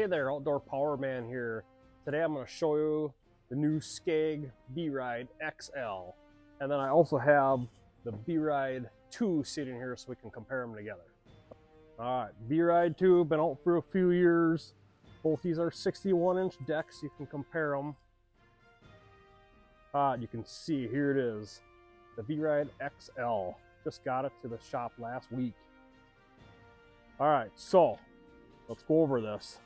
Hey there, Outdoor Power Man here. Today I'm going to show you the new Scag V-Ride XL. And then I also have the V-Ride 2 sitting here so we can compare them together. Alright, V-Ride 2, been out for a few years. Both these are 61-inch decks, you can compare them. You can see, here it is, the V-Ride XL. Just got it to the shop last week. Alright, so let's go over this.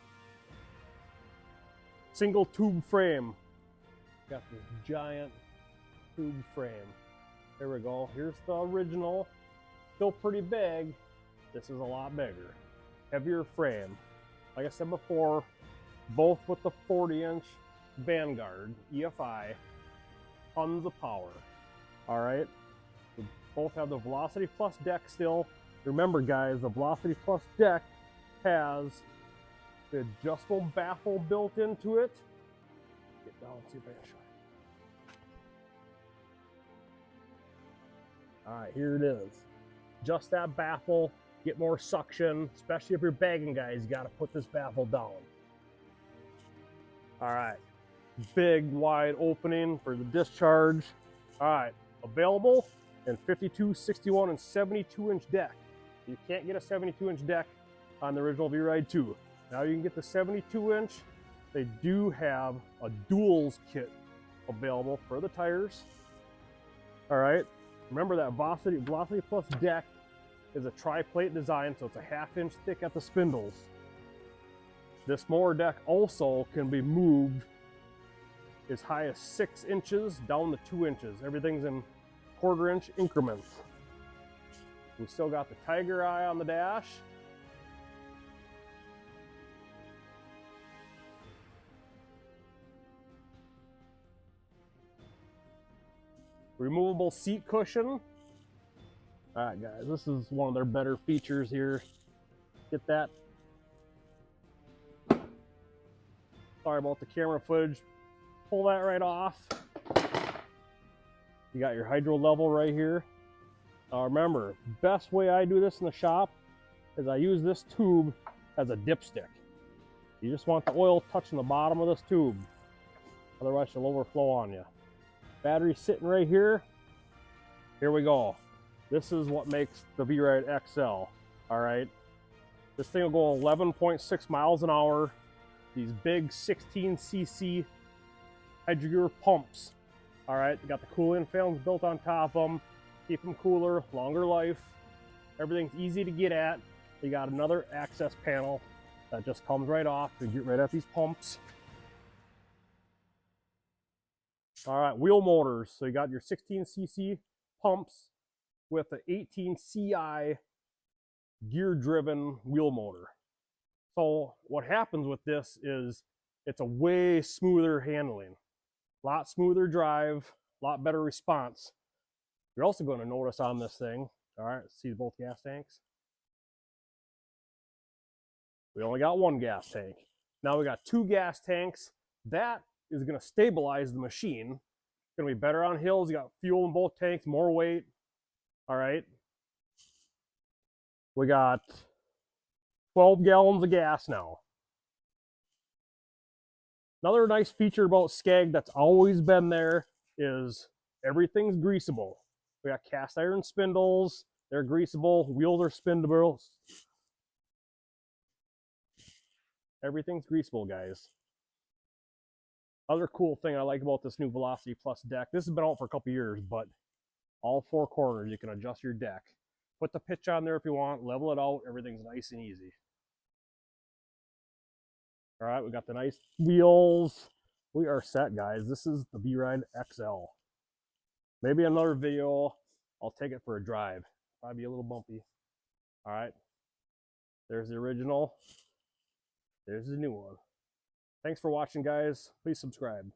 Single tube frame. Got this giant tube frame. There we go. Here's the original. Still pretty big. This is a lot bigger. Heavier frame. Like I said before, both with the 40-inch Vanguard EFI. Tons of power. Alright. We both have the Velocity Plus deck still. Remember guys, the Velocity Plus deck has the adjustable baffle built into it. Get down and see if I can show you. Alright, here it is. Just that baffle, get more suction, especially if you're bagging guys, you gotta put this baffle down. Alright, big wide opening for the discharge. Alright, available in 52, 61, and 72-inch deck. You can't get a 72-inch deck on the original V-Ride 2. Now you can get the 72-inch. They do have a duals kit available for the tires. All right, remember that Velocity Plus deck is a tri-plate design, so it's a ½ inch thick at the spindles. This mower deck also can be moved as high as 6 inches down to 2 inches. Everything's in 1/4 inch increments. We still got the tiger eye on the dash. Removable seat cushion. All right, guys, this is one of their better features here. Get that. Sorry about the camera footage. Pull that right off. You got your hydro level right here. Remember, best way I do this in the shop is I use this tube as a dipstick. You just want the oil touching the bottom of this tube. Otherwise, it'll overflow on you. Battery sitting right here. Here we go. This is what makes the V-Ride XL. All right. This thing will go 11.6 miles an hour. These big 16cc hydrogear pumps. All right. They got the cooling fans built on top of them. Keep them cooler, longer life. Everything's easy to get at. You got another access panel that just comes right off to get right at these pumps. All right, wheel motors. So you got your 16cc pumps with the 18CI gear-driven wheel motor. So what happens with this is it's a way smoother handling, a lot smoother drive, a lot better response. You're also going to notice on this thing, all right, see both gas tanks? We only got one gas tank. Now we got 2 gas tanks. That is going to stabilize the machine. It's going to be better on hills. You got fuel in both tanks, more weight. All right. We got 12 gallons of gas now. Another nice feature about Scag that's always been there is everything's greasable. We got cast iron spindles. They're greasable. Wheels are spindable. Everything's greasable, guys. Other cool thing I like about this new Velocity Plus deck, this has been out for a couple years, but all 4 corners you can adjust your deck. Put the pitch on there if you want, level it out, everything's nice and easy. All right, we got the nice wheels. We are set, guys. This is the V-Ride XL. Maybe another video, I'll take it for a drive. Probably be a little bumpy. All right, there's the original. There's the new one. Thanks for watching, guys. Please subscribe.